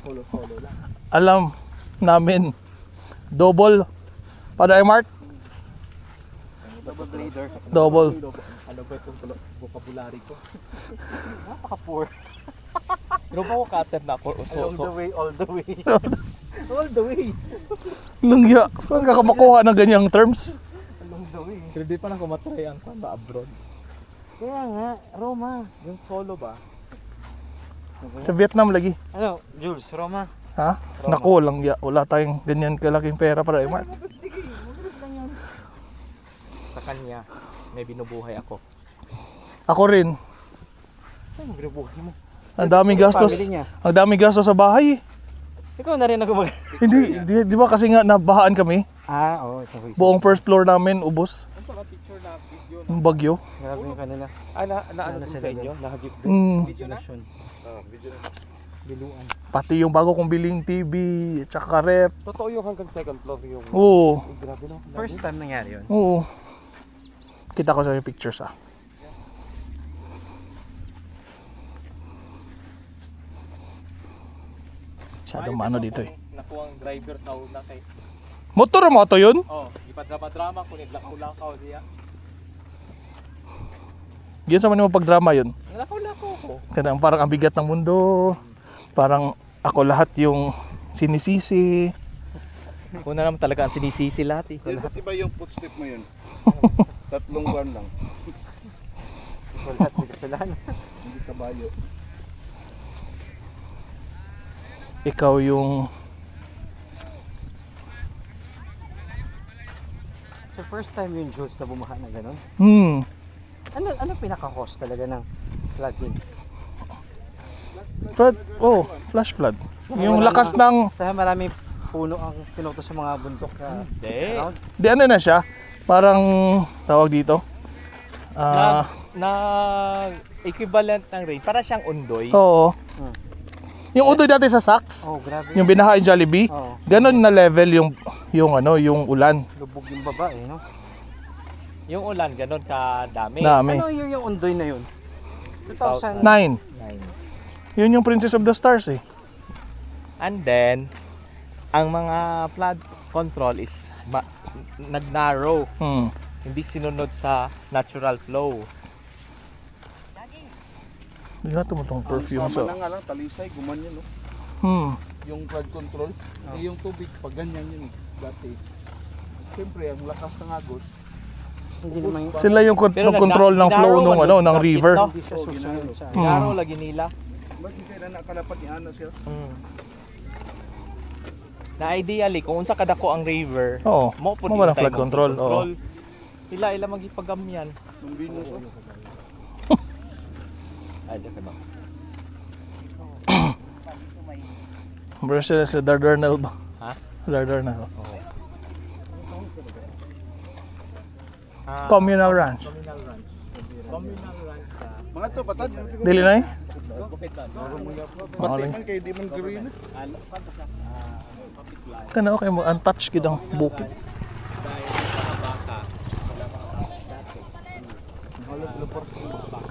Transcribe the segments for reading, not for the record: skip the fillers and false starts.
Solo lang. Alam namin. Double. Para Mark? Double blader. Double. Ano ba itong vocabulary ko? Napaka-poor. Pero ba ko cutter na ako? Along the way, all the way. All the way. Langya. Saan ka makuha ng ganyang terms? Along the way. Pero di pa lang kumatry ang kwan ba abroad? Kaya nga, Roma. Yung solo ba? Sa Vietnam lagi. Ano, Jules, Roma? Ha? Naku, langya. Wala tayong ganyan kalaking pera para Mark. Sa kanya, may binubuhay ako. Ako rin. Saan mo binubuhay mo? Ang daming gastos. Ang daming gastos sa bahay. Ikaw na rin ako mag... Hindi, di ba kasi nga nabahaan kami? Oo. Buong first floor namin ubos. Ano sa picture na video na? Yung bagyo. Grabe yung kanila. Ano sa inyo? Nahagip video na? Video na. Biluan. Pati yung bago kong biling TV, tsaka rep. Totoo yung hanggang second floor yung... Oo. Grabe no? First time nangyari yun? Oo. Kita ko sa yung pictures ah. Masyadong maano dito eh. Nakuha ang driver sa una kay... Motor o moto yun? Oh, ipadrama-drama ko, nidlakaw-lakaw siya. Yun sa man mo pagdrama yun. Nilakaw-lakaw ko. Kanang parang ang bigat ng mundo. Parang ako lahat yung sinisisi. Ako na naman talaga ang sinisisi lahat eh. Ba't iba yung footstep mo yun? Tatlong buwan lang. Ikaw lahat may kasalanan. Hindi kabayo. Ikaw yung... So first time yung Jules na bumaha na gano'n? Ano pinaka-cause talaga ng flooding? Flood? Oh, flash flood. Yung lakas ng... Kaya maraming puno ang pinuto sa mga bundok na around? Di ano na siya? Parang tawag dito? na equivalent ng rain, para siyang undoy. Oo. Yung udoy dati sa Saks, Oh, grabe. yung binahain Jollibee, Oo. ganun na level yung ulan. Lubog yung baba eh, no? Yung ulan, ganun kadami. Dami. Ano yung undoy na yun? 2009. 9. Yun yung Princess of the Stars eh. And then, ang mga flood control is nag-narrow. Hindi sinunod sa natural flow. Hindi nga tumutong perfume Sama sa... na nga lang, talisay, gumanyan no? Yung flood control, eh, yung tubig, pag ganyan yun dati. Siyempre, ang lakas ng agos. Hindi naman yung... Sila yung control ng flow nung ano, ng river. Hindi siya susunod sa... Narrow lagi nila. Ba't hindi kayo na nakalapat ni Ana siya? Na ideally, kung unsa kadako ang river, Oo. mo po Mo ba ng tayo flood control? Oo. Ila magipagamyan. Nung Venus, oh. Ay, dito ba? Brazil sa Dardanelle ba? Ha? Dardanelle. Ah, Communal ranch. Communal ranch. Communal ranch sa Mga to, patad. Dili na eh? Bukitan. Pati man kayo di man green. Kana okay mo untouched gid ang bukid.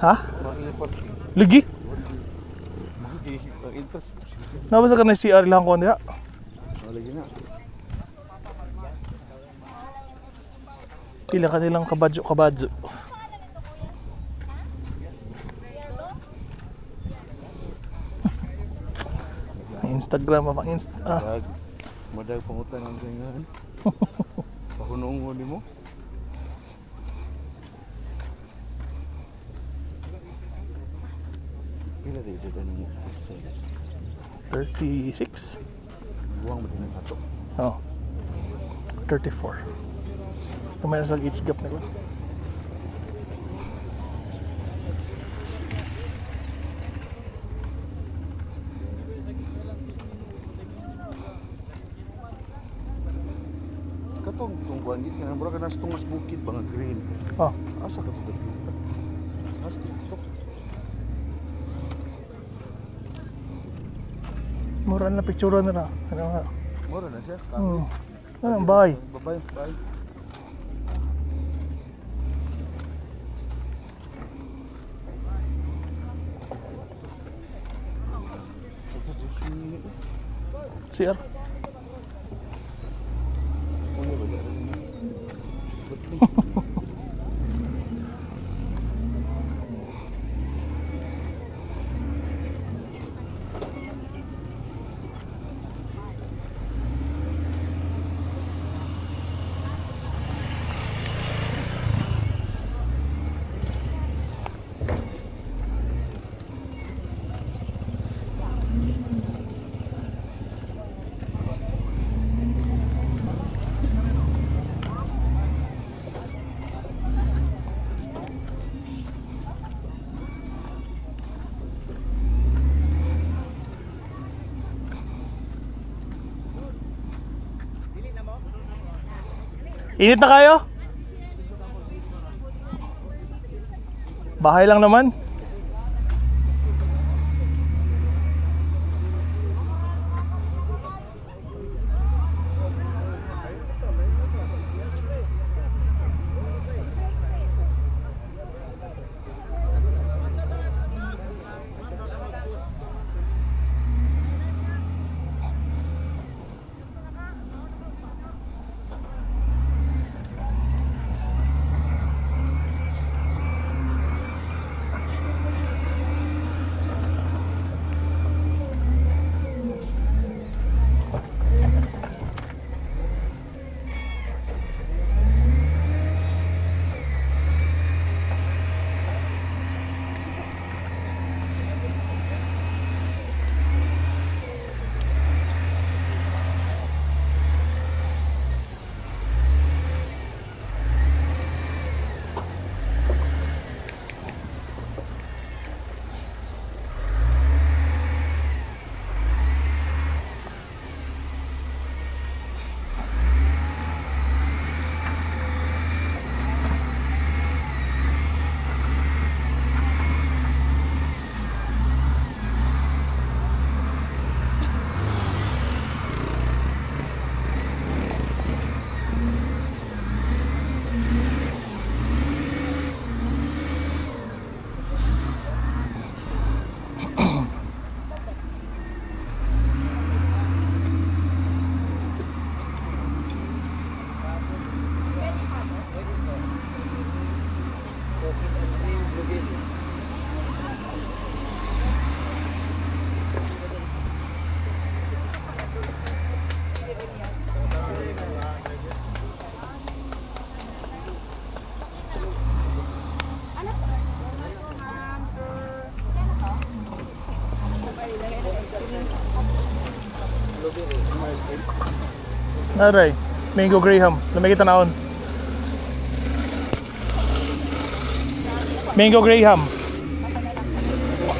Ha? Ligi? Nabasa ka na CR lang ko niya. Lagi na. Pila ka nilang kabadyo. Instagram pa Insta. Madag pangutan ang ganyan. Pahunong mo mo. Pila dito din 36. buwang mo din ang ato. Oh. 34. Kumain sa age gap na ko. Katong tungkuan gid kana bro kana tungas bukid mga green. Oh. Asa ka to? Asa TikTok. Mura na picture na na. Ano nga? Mura na siya. Ano bye. Bye bye. CR. Init na kayo? Bahay lang naman. Naray, Mango Graham. Lamay kita naon. Mango Graham.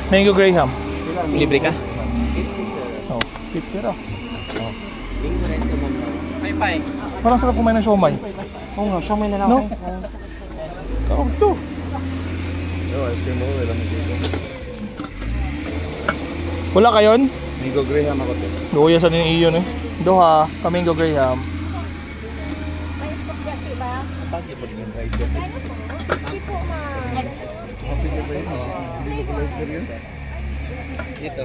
Mango Graham. Libre ka? Oh, 50 raw. Pay. Parang sarap kumain ng siomay. Oo nga, siomay na lang. No? Oh, to. Wala kayon? Mango Graham ako to. Luya sa din iyon eh. Doha, Mango Graham. Dito.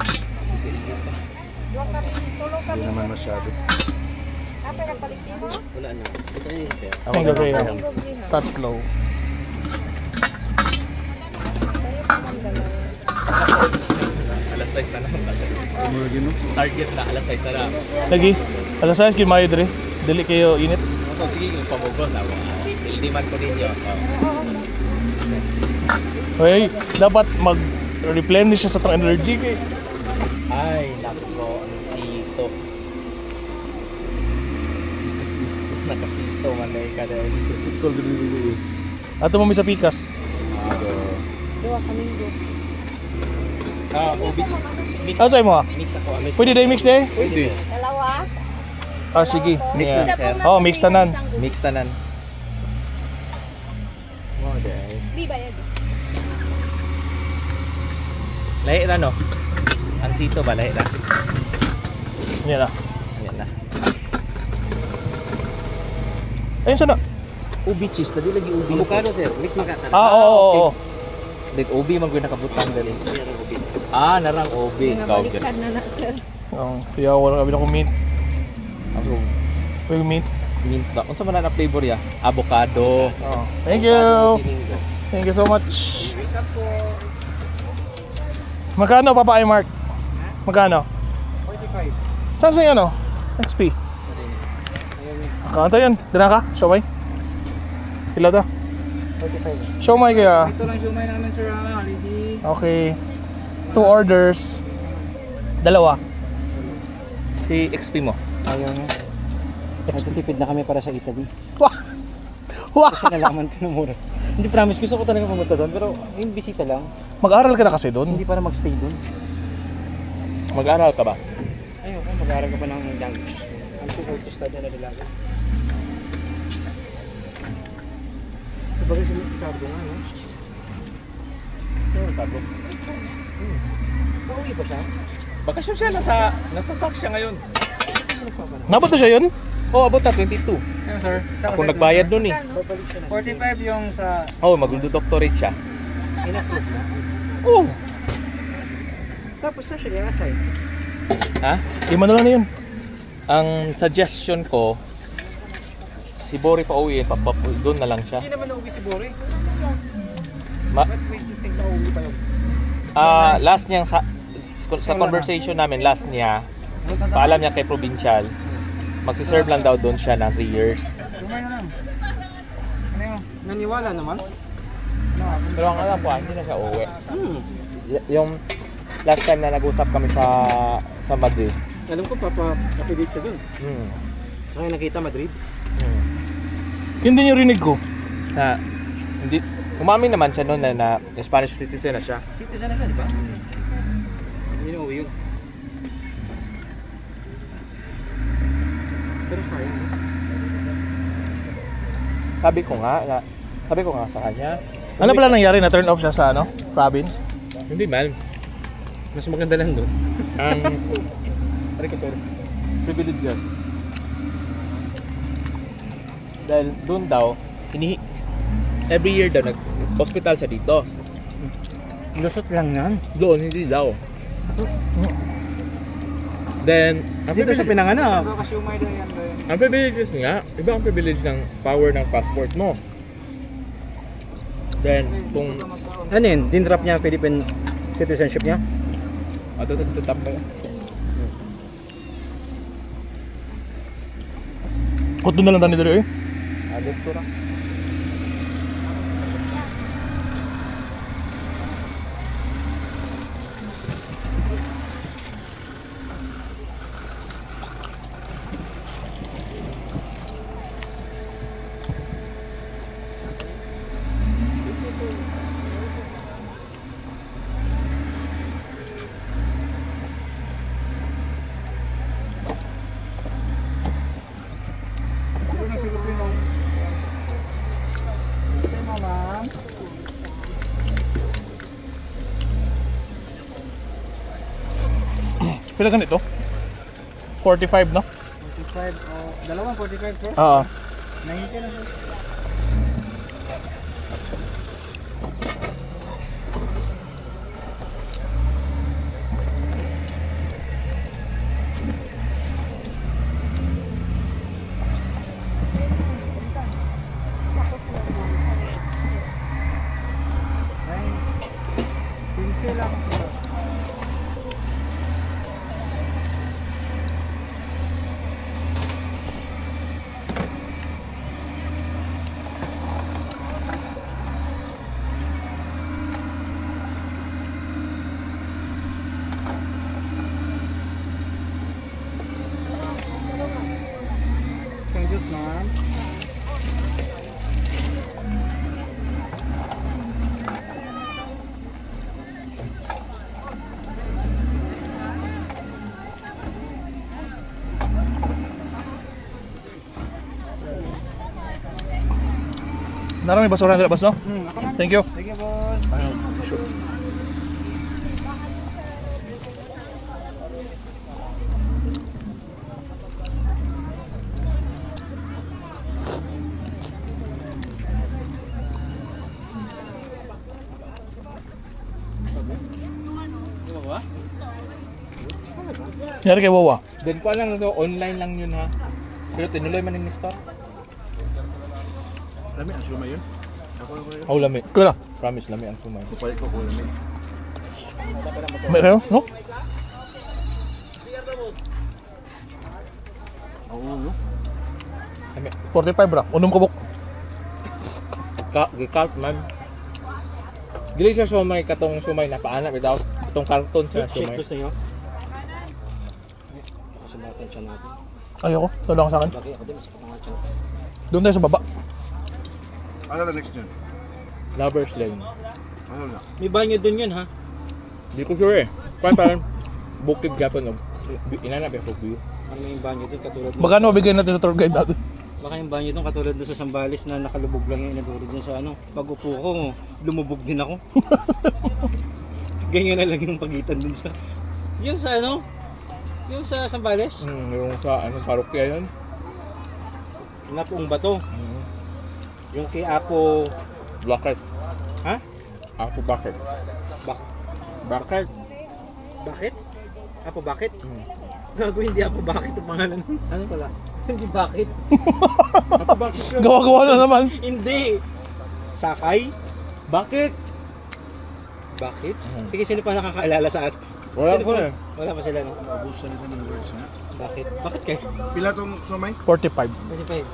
Hindi naman masyado. Wala na. Ito na yun, sir. Mango Graham. Tatlo. Alas 6 na lang. Target na, alas 6 na lang. Lagi. Alas 6 kin mayo dire. Dili kayo init. So, sige, yung pamugos ako. Ildiman ko ninyo. So, Hoy, dapat mag-replenish siya sa tang energy kay. ay, nako, sito. Nakasito, manay ka dahil. Sukol din dito. Ato mo mi sa pikas. Ubi. Mix. Ano sa'yo mo ha? Mix ako. Mix. Pwede na mix de? Pwede. Dalawa? Ah, sige. Mix Yeah. na, sir. Oh, mix tanan. Mix tanan. Oh, dahil. Di bayad. Lahi na, no? Ang sito ba? Lahi na. Yan na. Yan na. Ayun sana. Ubi cheese. Tadi lagi ubi. Avocado, sir. Mix na ka. Ah, oo. Like ubi man gawin nakabutang dali. Ah, narang ubi. Nabaliktad na na, sir. Kaya wala kami na mint. Ako, Yung mint. mint na. Unsa man na flavor ya? Avocado. Thank you. Thank you so much. Magkano Papay Mark? Magkano? 45. Saan sa ano? XP. Kanta yan. Dala ka? Siomay? Kilo to? 45. Siomay kaya. Ito lang siumay namin sir ha. Ready? Okay. 2 orders. Dalawa. Si XP mo. Ayaw nga. Nagtitipid na kami para sa Italy. Wah! Wah! Kasi nalaman ko na mura. Hindi promise, gusto ko talaga pumunta doon. Pero yung bisita lang. Mag-aral ka na kasi doon. Hindi para magstay doon. Mag-aral ka ba? Ayun, mag-aaral ka pa ng language. I'm too old to study another language. Sabagay si Ricardo nga, no? Ricardo. Pauwi pa siya? Bakasyon siya, nasa sack siya ngayon. Nabot na siya yun? Oh, abot na 22. Ayun, sir. Ako nagbayad doon eh. Babalik siya na. 45 yung sa Oh, magdo-doctorate siya. in-approve na. Oh. Tapos sir, siya i-assign. Ha? 5 na lang na yun. Ang suggestion ko, si Bori pa uwi, doon na lang siya. Hindi naman nauwi si Bori. Ma But wait, you think nauwi pa yun? last niyang sa conversation namin, last niya, paalam niya kay provincial, magsiserve lang daw doon siya ng 3 years. Sumay na lang. Ano yun? Naniwala naman? Pero ang alam ko, hindi na siya uwi. Yung last time na nag-usap kami sa Madrid. Alam ko, papa-affiliate siya dun. Hmm. Saka yung nakita Madrid. Yun din yung rinig ko. Na, hindi, umamin naman siya noon na Spanish citizen na siya. Citizen na siya, di ba? Hindi na uwi yun. Pero sayang. Sabi ko nga sa kanya. Ano pala nangyari na turn off siya sa ano? Province? Hindi man. Mas maganda lang doon. Sorry. Privilege yan. Dahil doon daw, every year daw nag-hospital siya dito. Lusot lang yan. Doon, hindi daw. Then, Dito siya pinanganak. Kasi umay daw yan. ang privileges nga, iba ang privilege ng power ng passport mo. Then, kung Ano yun? Dinrap niya ang Philippine citizenship niya? tambay. Kung doon na lang tayo dito eh. Dito na. Pila ganito? 45 no? 45 o dalawang 45 sir? Oo. Nahingi na sir. Ay, 15 lang. Isang juice ma'am. Narami basura na boss no? Ako na. Thank you. Sige boss. Nangyari kay Wawa. Then ko lang to, online lang yun ha. Pero tinuloy man ni store. Lami, ang sumay yun. Oh, lami. Kala. Promise, lami ang sumay. Kupalit ko kung lami. May kayo? No? Oo, no? Lami. 45 bra. Unom ko buk. Gikalt man. Dili siya sumay katong sumay na paana without itong karton sa sumay. Gusto nyo? Sumbatan siya natin. Ayoko. Ito lang sa akin. Laki ako din, masakit na nga siya. Doon tayo sa baba. Ano na next dyan? Lovers Lane. Ano na? May banyo dun yun ha? Di ko sure eh. Kung parang bukid gapon o inanap yung view. Ano may banyo dun katulad Magkano bigay natin sa tour guide natin? Baka yung banyo dun katulad dun sa Sambales na nakalubog lang yung inadulog dun sa ano. Pag upo ko, lumubog din ako. Ganyan na lang yung pagitan dun sa... Yung sa ano? Yung sa Sambales? Yung sa anong parokya yun. Napoong bato. Yung kay Apo... Bakit? Ha? Ako bakit? Bakit? Bakit? Apo bakit? Gago hindi Apo bakit ang pangalan. Ano pala? Hindi bakit? Ako bakit yun? Gawa-gawa na naman. Hindi! Sakay? Bakit? Bakit? Sige, sino pa nakakaalala sa atin? Wala Sino ko pa? eh. Wala pa sila, no? Maubusan na sa mga words na. Bakit? Bakit kayo? Pila tong sumay? 45. 25.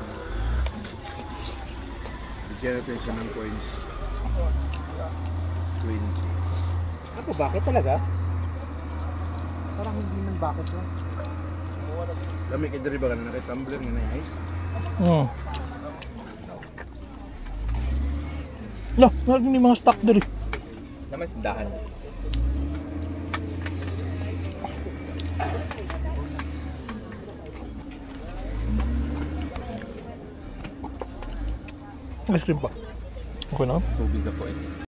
Bigyan natin siya ng coins. 20. Ako, bakit talaga? Parang hindi man bakit lang. Lami kayo dali ba ka na nakitumbler nga na yung ice? No, narin yung mga stock diri. Na may tindahan. Ice cream pa. Okay na. Tubig ako eh.